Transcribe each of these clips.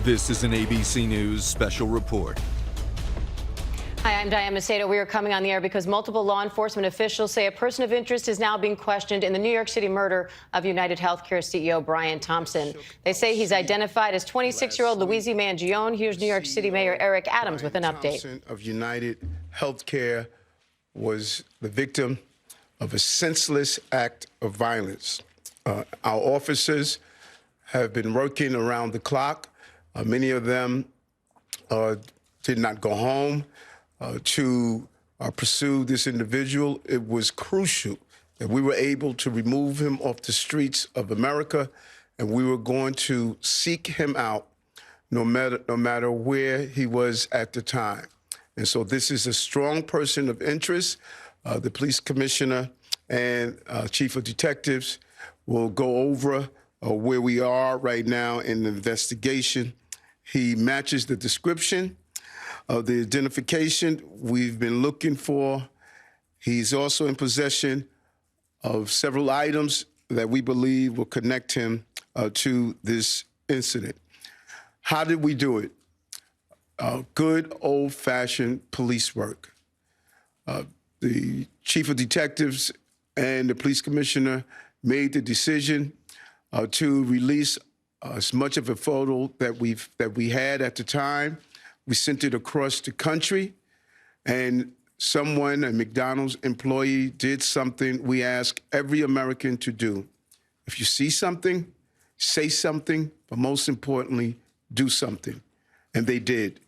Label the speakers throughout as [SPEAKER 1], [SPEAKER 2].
[SPEAKER 1] This is an ABC News special report.
[SPEAKER 2] Hi, I'm Diane Macedo. We are coming on the air because multiple law enforcement officials say a person of interest is now being questioned in the New York City murder of UnitedHealthcare CEO Brian Thompson. They say he's identified as 26-year-old Luigi Mangione. Here's New York City Mayor Eric Adams with an update.
[SPEAKER 3] Brian Thompson of UnitedHealthcare was the victim of a senseless act of violence. Our officers have been working around the clock. Many of them did not go home to pursue this individual. It was crucial that we were able to remove him off the streets of America, and we were going to seek him out no matter where he was at the time. And so this is a strong person of interest. The police commissioner and chief of detectives will go over where we are right now in the investigation. He matches the description of the identification we've been looking for. He's also in possession of several items that we believe will connect him to this incident. How did we do it? Good old-fashioned police work. The chief of detectives and the police commissioner made the decision to release as much of a photo that we had at the time. We sent it across the country, and someone, a McDonald's employee, did something we ask every American to do. If you see something, say something, but most importantly, do something. And they did.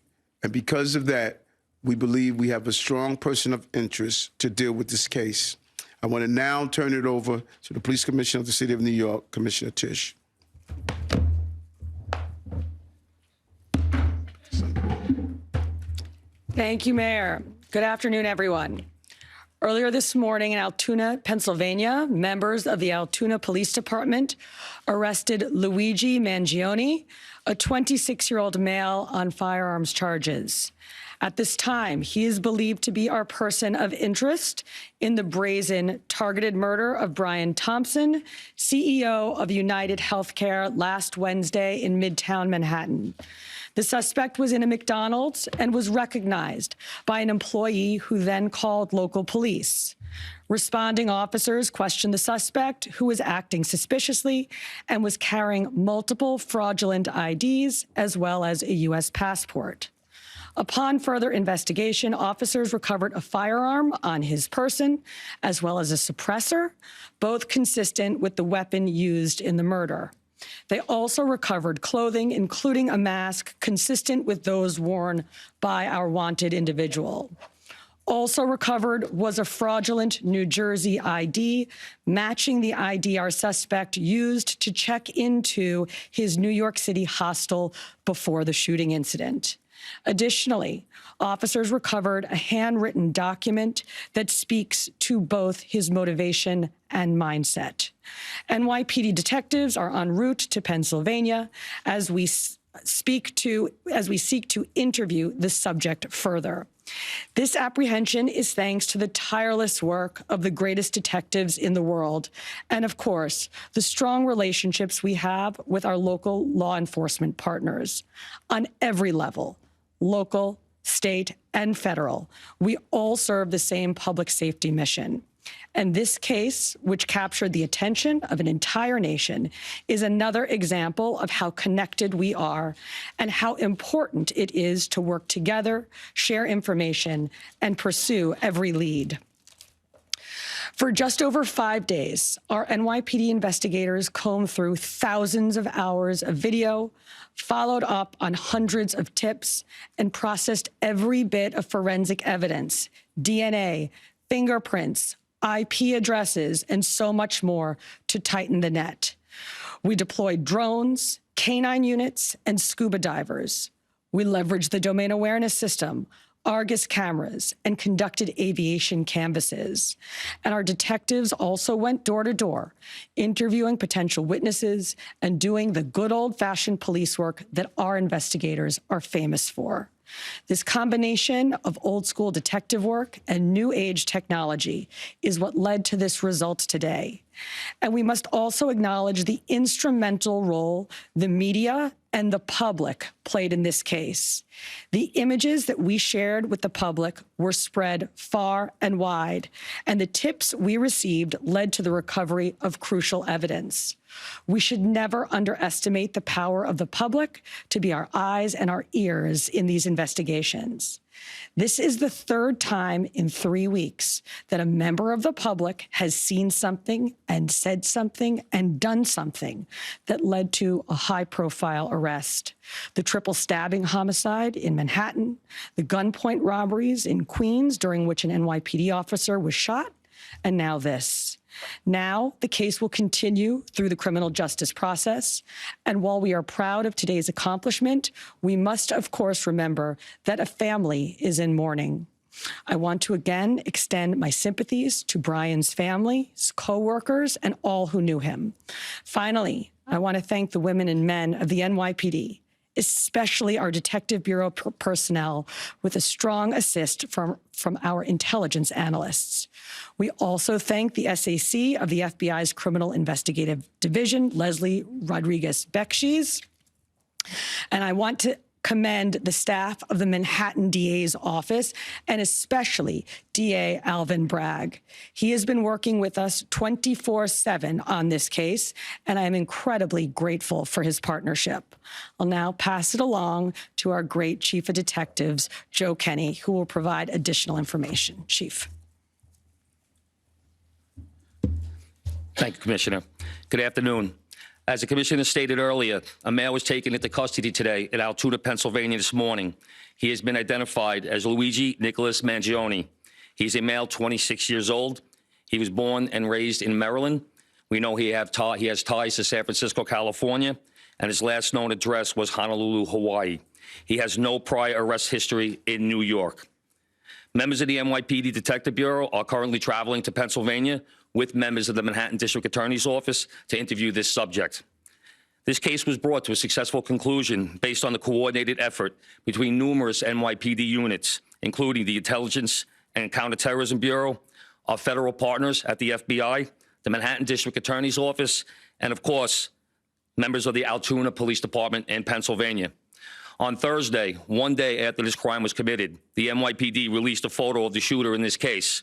[SPEAKER 3] And because of that, we believe we have a strong person of interest to deal with this case. I want to now turn it over to the police commissioner of the city of New York, Commissioner Tisch.
[SPEAKER 4] Thank you, Mayor. Good afternoon, everyone. Earlier this morning in Altoona, Pennsylvania, members of the Altoona Police Department arrested Luigi Mangione, a 26-year-old male, on firearms charges. At this time, he is believed to be our person of interest in the brazen targeted murder of Brian Thompson, CEO of UnitedHealthcare, last Wednesday in Midtown Manhattan. The suspect was in a McDonald's and was recognized by an employee who then called local police. Responding officers questioned the suspect, who was acting suspiciously and was carrying multiple fraudulent IDs as well as a U.S. passport. Upon further investigation, officers recovered a firearm on his person, as well as a suppressor, both consistent with the weapon used in the murder. They also recovered clothing, including a mask consistent with those worn by our wanted individual. Also recovered was a fraudulent New Jersey ID, matching the ID our suspect used to check into his New York City hostel before the shooting incident. Additionally, officers recovered a handwritten document that speaks to both his motivation and mindset. NYPD detectives are en route to Pennsylvania as we seek to interview the subject further. This apprehension is thanks to the tireless work of the greatest detectives in the world, and of course, the strong relationships we have with our local law enforcement partners. On every level, local, state, and federal, we all serve the same public safety mission. And this case, which captured the attention of an entire nation, is another example of how connected we are and how important it is to work together, share information, and pursue every lead. For just over 5 days, our NYPD investigators combed through thousands of hours of video, followed up on hundreds of tips, and processed every bit of forensic evidence, DNA, fingerprints, IP addresses, and so much more to tighten the net. We deployed drones, canine units, and scuba divers. We leveraged the domain awareness system, Argus cameras, and conducted aviation canvasses. And our detectives also went door to door, interviewing potential witnesses and doing the good old-fashioned police work that our investigators are famous for. This combination of old-school detective work and new-age technology is what led to this result today. And we must also acknowledge the instrumental role the media and the public played in this case. The images that we shared with the public were spread far and wide, and the tips we received led to the recovery of crucial evidence. We should never underestimate the power of the public to be our eyes and our ears in these investigations. This is the third time in 3 weeks that a member of the public has seen something and said something and done something that led to a high-profile arrest. The triple stabbing homicide in Manhattan, the gunpoint robberies in Queens during which an NYPD officer was shot, and now this. Now, the case will continue through the criminal justice process. And while we are proud of today's accomplishment, we must, of course, remember that a family is in mourning. I want to again extend my sympathies to Brian's family, his co-workers, and all who knew him. Finally, I want to thank the women and men of the NYPD, especially our Detective Bureau personnel, with a strong assist from our intelligence analysts. We also thank the SAC of the FBI's Criminal Investigative Division, Leslie Rodriguez-Bekshies. And I want to commend the staff of the Manhattan DA's office, and especially DA Alvin Bragg. He has been working with us 24/7 on this case, and I am incredibly grateful for his partnership. I'll now pass it along to our great Chief of Detectives, Joe Kenny, who will provide additional information. Chief.
[SPEAKER 5] Thank you, Commissioner. Good afternoon. As the Commissioner stated earlier, a male was taken into custody today in Altoona, Pennsylvania this morning. He has been identified as Luigi Nicholas Mangione. He's a male, 26 years old. He was born and raised in Maryland. We know he has ties to San Francisco, California, and his last known address was Honolulu, Hawaii. He has no prior arrest history in New York. Members of the NYPD Detective Bureau are currently traveling to Pennsylvania with members of the Manhattan District Attorney's Office to interview this subject. This case was brought to a successful conclusion based on the coordinated effort between numerous NYPD units, including the Intelligence and Counterterrorism Bureau, our federal partners at the FBI, the Manhattan District Attorney's Office, and of course, members of the Altoona Police Department in Pennsylvania. On Thursday, one day after this crime was committed, the NYPD released a photo of the shooter in this case.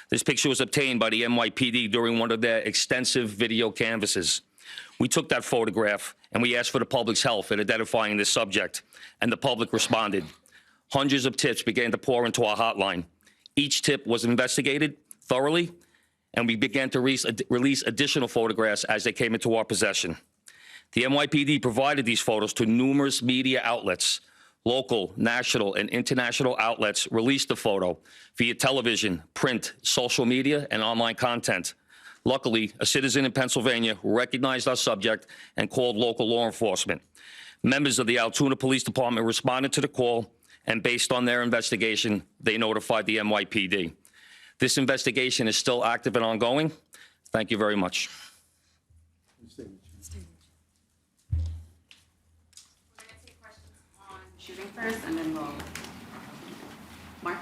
[SPEAKER 5] This picture was obtained by the NYPD during one of their extensive video canvasses. We took that photograph and we asked for the public's help in identifying this subject, and the public responded. Hundreds of tips began to pour into our hotline. Each tip was investigated thoroughly, and we began to release additional photographs as they came into our possession. The NYPD provided these photos to numerous media outlets. Local, national, and international outlets released the photo via television, print, social media, and online content. Luckily, a citizen in Pennsylvania recognized our subject and called local law enforcement. Members of the Altoona Police Department responded to the call, and based on their investigation, they notified the NYPD. This investigation is still active and ongoing. Thank you very much.
[SPEAKER 6] Shooting first, and then we'll. Mark?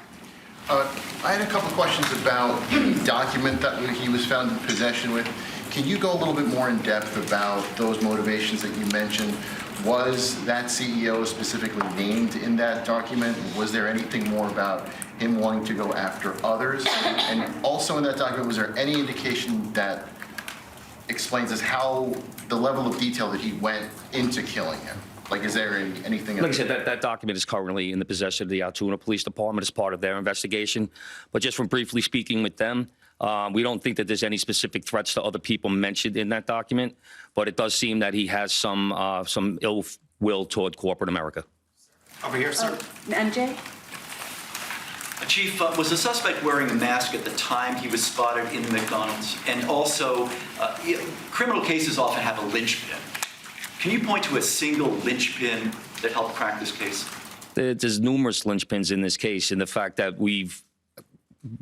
[SPEAKER 7] I had a couple questions about the document that he was found in possession with. Can you go a little bit more in depth about those motivations that you mentioned? Was that CEO specifically named in that document? Was there anything more about him wanting to go after others? And also in that document, was there any indication that explains us how the level of detail that he went into killing him? Like, is there anything?
[SPEAKER 5] Like I said, that document is currently in the possession of the Altoona Police Department as part of their investigation. But just from briefly speaking with them, we don't think that there's any specific threats to other people mentioned in that document. But it does seem that he has some ill will toward corporate America.
[SPEAKER 8] Over here, sir.
[SPEAKER 6] MJ?
[SPEAKER 8] Chief, was the suspect wearing a mask at the time he was spotted in the McDonald's? And also, criminal cases often have a linchpin. Can you point to a single linchpin that helped crack this case?
[SPEAKER 5] There's numerous linchpins in this case, in the fact that we've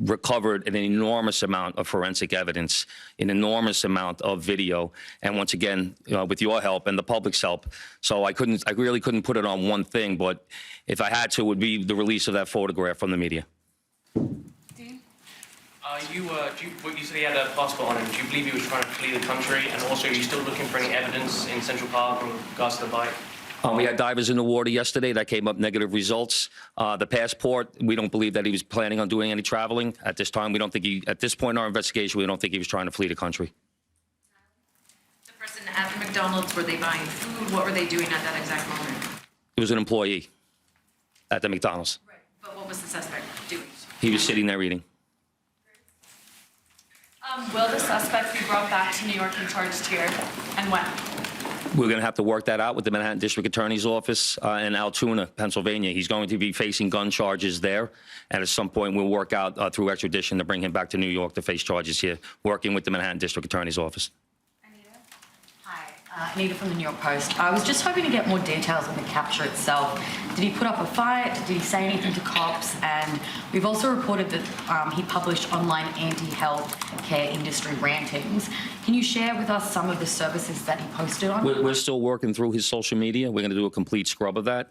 [SPEAKER 5] recovered an enormous amount of forensic evidence, an enormous amount of video, and once again, with your help and the public's help. So I really couldn't put it on one thing, but if I had to, it would be the release of that photograph from the media.
[SPEAKER 9] You said he had a passport on him. Do you believe he was trying to flee the country? And also, are you still looking for any evidence in Central Park in regards to the bike?
[SPEAKER 5] We had divers in the water yesterday that came up negative results. The passport, we don't believe that he was planning on doing any traveling at this time. We don't think he, at this point in our investigation, we don't think he was trying to flee the country.
[SPEAKER 10] The person at the McDonald's, were they buying food? What were they doing at that exact moment?
[SPEAKER 5] He was an employee at the McDonald's.
[SPEAKER 10] Right. But what was the suspect doing?
[SPEAKER 5] He was sitting there eating.
[SPEAKER 11] Will the suspect be brought back to New York and charged here, and when?
[SPEAKER 5] We're going to have to work that out with the Manhattan District Attorney's Office in Altoona, Pennsylvania. He's going to be facing gun charges there, and at some point we'll work out through extradition to bring him back to New York to face charges here, working with the Manhattan District Attorney's Office.
[SPEAKER 12] Hi, Anita from the New York Post. I was just hoping to get more details on the capture itself. Did he put up a fight? Did he say anything to cops? And we've also reported that he published online anti-health care industry rantings. Can you share with us some of the services that he posted on?
[SPEAKER 5] We're still working through his social media. We're going to do a complete scrub of that.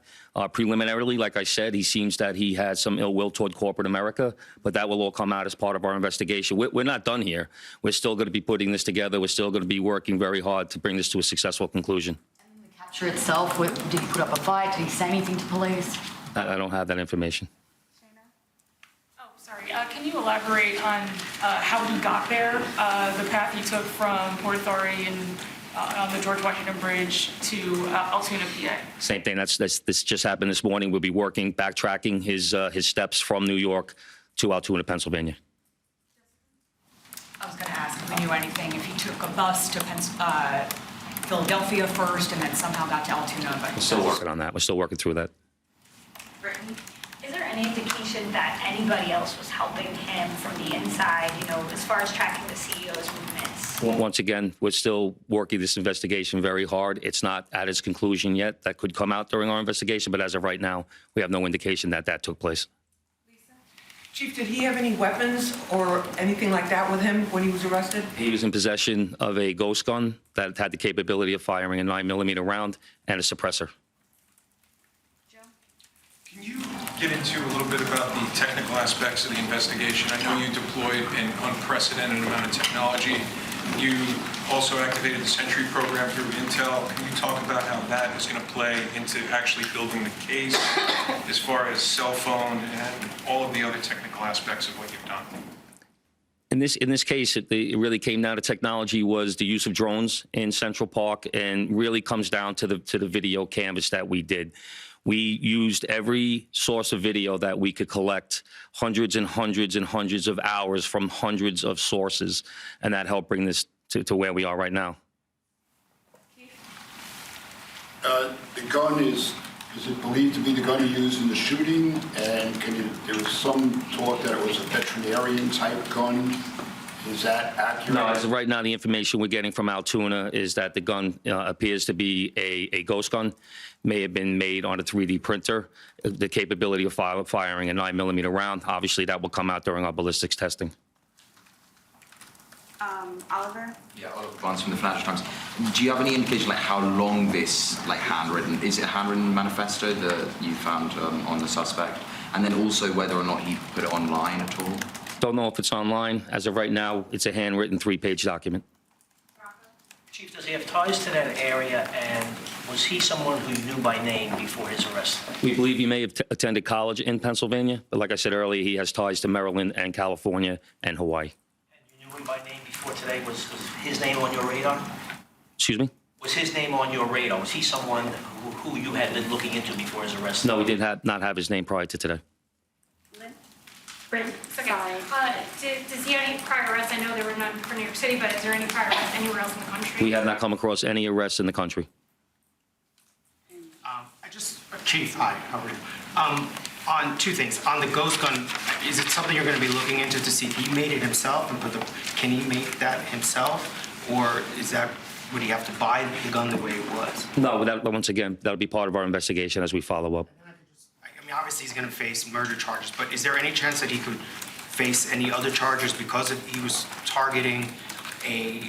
[SPEAKER 5] Preliminarily, like I said, he seems that he has some ill will toward corporate America, but that will all come out as part of our investigation. We're not done here. We're still going to be putting this together. We're still going to be working very hard to bring this to a successful conclusion.
[SPEAKER 12] And the capture itself, did he put up a fight? Did he say anything to police?
[SPEAKER 5] I don't have that information.
[SPEAKER 11] Oh, sorry. Can you elaborate on how he got there, the path he took from Port Authority and on the George Washington Bridge to Altoona, PA? Same
[SPEAKER 5] thing. This just happened this morning. We'll be working, backtracking his steps from New York to Altoona, Pennsylvania.
[SPEAKER 13] I was going to ask if we knew anything, if he took a bus to Philadelphia first and then somehow got to Altoona. But
[SPEAKER 5] We're still working on that. We're still working through that.
[SPEAKER 14] Britain. Is there any indication that anybody else was helping him from the inside, you know, as far as tracking the CEO's movements?
[SPEAKER 5] Once again, we're still working this investigation very hard. It's not at its conclusion yet. That could come out during our investigation, but as of right now, we have no indication that that took place.
[SPEAKER 6] Chief, did he have any weapons or anything like that with him when he was arrested?
[SPEAKER 5] He was in possession of a ghost gun that had the capability of firing a 9mm round and a suppressor.
[SPEAKER 15] Can you get into a little bit about the technical aspects of the investigation? I know you deployed an unprecedented amount of technology. You also activated the Sentry program through Intel. Can you talk about how that is going to play into actually building the case as far as cell phone and all of the other technical aspects of what you've done?
[SPEAKER 5] In this case, it really came down to technology was the use of drones in Central Park, and really comes down to the video canvas that we did. We used every source of video that we could collect, hundreds and hundreds and hundreds of hours from hundreds of sources, and that helped bring this to where we are right now.
[SPEAKER 16] The gun is it believed to be the gun he used in the shooting? And there was some talk that it was a veterinarian type gun. Is that accurate?
[SPEAKER 5] No, as of right now, the information we're getting from Altoona is that the gun appears to be a ghost gun, may have been made on a 3D printer, the capability of firing a 9mm round. Obviously, that will come out during our ballistics testing.
[SPEAKER 10] Oliver?
[SPEAKER 17] Yeah, Oliver Barnes from the Financial Times. Do you have any indication like how long this handwritten, is it a handwritten manifesto that you found on the suspect? And then also whether or not he put it online at all?
[SPEAKER 5] Don't know if it's online. As of right now, it's a handwritten 3-page document.
[SPEAKER 18] Chief, does he have ties to that area, and was he someone who you knew by name before his arrest?
[SPEAKER 5] We believe he may have attended college in Pennsylvania, but like I said earlier, he has ties to Maryland and California and Hawaii.
[SPEAKER 18] And you knew him by name before today. Was his name on your radar?
[SPEAKER 5] Excuse me?
[SPEAKER 18] Was his name on your radar? Was he someone who you had been looking into before his arrest?
[SPEAKER 5] No, we did not have his name prior to today.
[SPEAKER 14] Britain. Does he have any prior arrests? I know there were none for New York City, but is there any prior arrests anywhere else in the country?
[SPEAKER 5] We have not come across any arrests in the country.
[SPEAKER 19] Chief, hi, how are you? On two things. On the ghost gun, is it something you're going to be looking into to see if he made it himself and can he make that himself, or would he have to buy the gun the way it was?
[SPEAKER 5] No, once again, that'll be part of our investigation as we follow up.
[SPEAKER 19] I mean, obviously he's going to face murder charges, but is there any chance that he could face any other charges because he was targeting the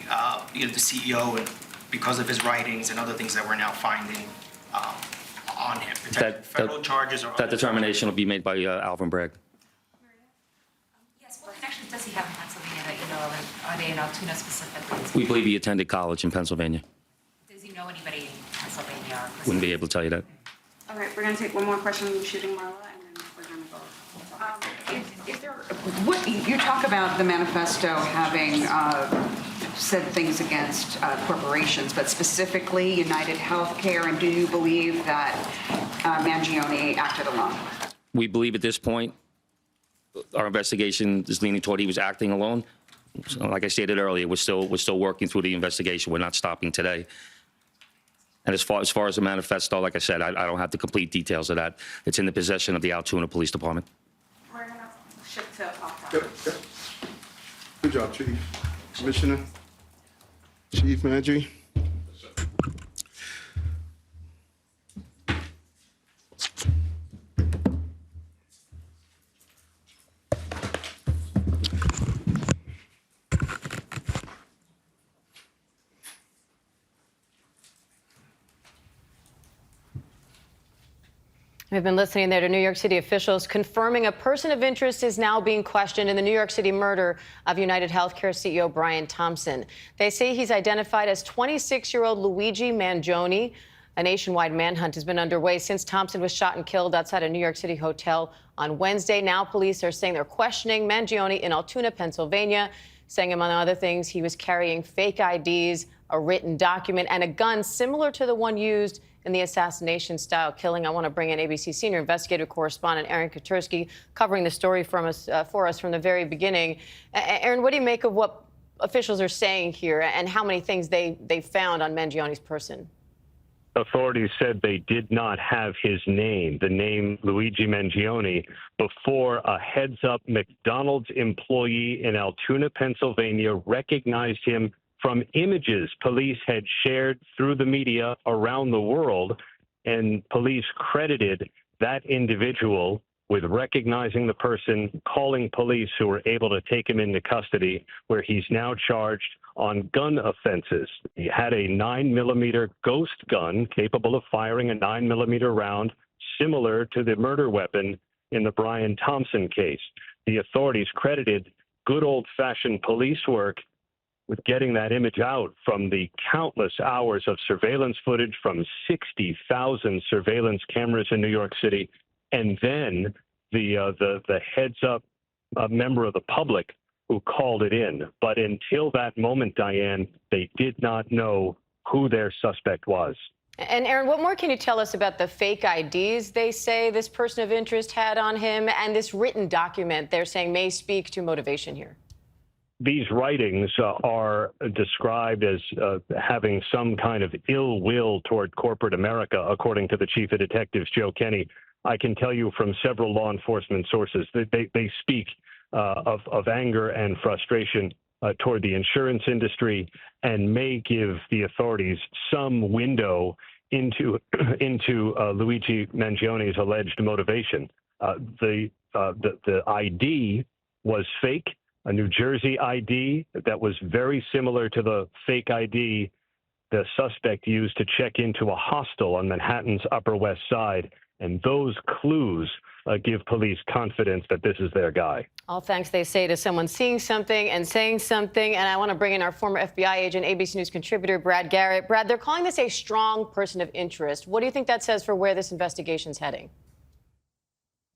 [SPEAKER 19] CEO, and because of his writings and other things that we're now finding on him? Federal charges or
[SPEAKER 5] that determination will be made by Alvin Bragg.
[SPEAKER 12] Yes, what connections does he have in Pennsylvania that you know of? Are they in Altoona specifically?
[SPEAKER 5] We believe he attended college in Pennsylvania.
[SPEAKER 12] Does he know anybody in Pennsylvania?
[SPEAKER 5] wouldn't be able to tell you that.
[SPEAKER 20] All right, we're going to take one more question on the shooting, Marla, and then we're going to go. Is there, what, you talk about the manifesto having said things against corporations, but specifically UnitedHealthcare, and do you believe that Mangione acted alone?
[SPEAKER 5] We believe at this point, our investigation is leaning toward he was acting alone. So, like I stated earlier, we're still working through the investigation. We're not stopping today. And as far as the manifesto, like I said, I don't have the complete details of that. It's in the possession of the Altoona Police Department.
[SPEAKER 20] We're going to shift to off
[SPEAKER 3] Yep, yep. Good job, Chief. Commissioner, Chief Mangione.
[SPEAKER 2] We've been listening there to New York City officials confirming a person of interest is now being questioned in the New York City murder of UnitedHealthcare CEO Brian Thompson. They say he's identified as 26-year-old Luigi Mangione. A nationwide manhunt has been underway since Thompson was shot and killed outside a New York City hotel on Wednesday. Now police are saying they're questioning Mangione in Altoona, Pennsylvania, saying, among other things, he was carrying fake IDs, a written document, and a gun similar to the one used in the assassination-style killing. I want to bring in ABC senior investigative correspondent Aaron Katursky, covering the story for us from the very beginning. Aaron, what do you make of what officials are saying here and how many things they found on Mangione's person?
[SPEAKER 21] Authorities said they did not have his name, the name Luigi Mangione, before a heads-up McDonald's employee in Altoona, Pennsylvania, recognized him from images police had shared through the media around the world, and police credited that individual with recognizing the person, calling police, who were able to take him into custody, where he's now charged on gun offenses. He had a 9mm ghost gun capable of firing a 9mm round, similar to the murder weapon in the Brian Thompson case. The authorities credited good old-fashioned police work with getting that image out from the countless hours of surveillance footage from 60,000 surveillance cameras in New York City, and then the heads-up member of the public who called it in. But until that moment, Diane, they did not know who their suspect was.
[SPEAKER 2] And Aaron, what more can you tell us about the fake IDs they say this person of interest had on him, and this written document they're saying may speak to motivation here?
[SPEAKER 21] These writings are described as having some kind of ill will toward corporate America, according to the chief of detectives, Joe Kenny. I can tell you from several law enforcement sources that they speak of anger and frustration toward the insurance industry, and may give the authorities some window into Luigi Mangione's alleged motivation. The ID was fake. A New Jersey ID that was very similar to the fake ID the suspect used to check into a hostel on Manhattan's Upper West Side. And those clues give police confidence that this is their guy.
[SPEAKER 2] All thanks, they say, to someone seeing something and saying something. And I want to bring in our former FBI agent, ABC News contributor Brad Garrett. Brad, they're calling this a strong person of interest. What do you think that says for where this investigation's heading?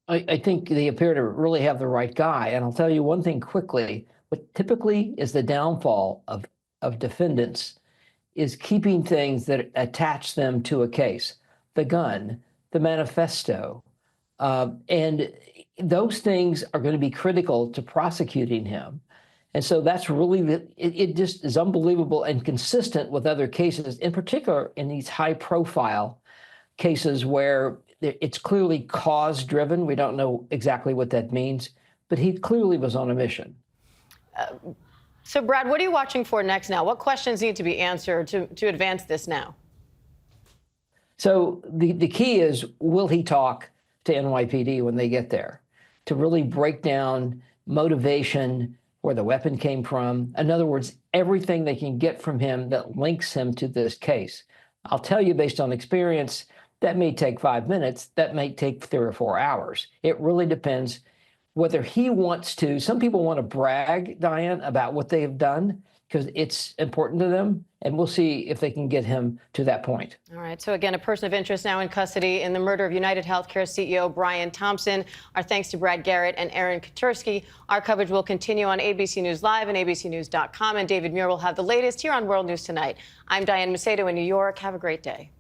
[SPEAKER 22] I think they appear to really have the right guy. And I'll tell you one thing quickly. What typically is the downfall of defendants is keeping things that attach them to a case. The gun, the manifesto, and those things are going to be critical to prosecuting him. And so that's really, it just is unbelievable and consistent with other cases, in particular in these high-profile cases where it's clearly cause-driven. We don't know exactly what that means, but he clearly was on a mission.
[SPEAKER 2] So, Brad, what are you watching for next now? What questions need to be answered to advance this now?
[SPEAKER 22] So the key is, will he talk to NYPD when they get there to really break down motivation, where the weapon came from? In other words, everything they can get from him that links him to this case. I'll tell you, based on experience, that may take 5 minutes. That may take 3 or 4 hours. It really depends whether he wants to. Some people want to brag, Diane, about what they have done, because it's important to them, and we'll see if they can get him to that point.
[SPEAKER 2] All right. So again, a person of interest now in custody in the murder of UnitedHealthcare CEO Brian Thompson. Our thanks to Brad Garrett and Aaron Katursky. Our coverage will continue on ABC News Live and abcnews.com, and David Muir will have the latest here on World News Tonight. I'm Diane Macedo in New York. Have a great day.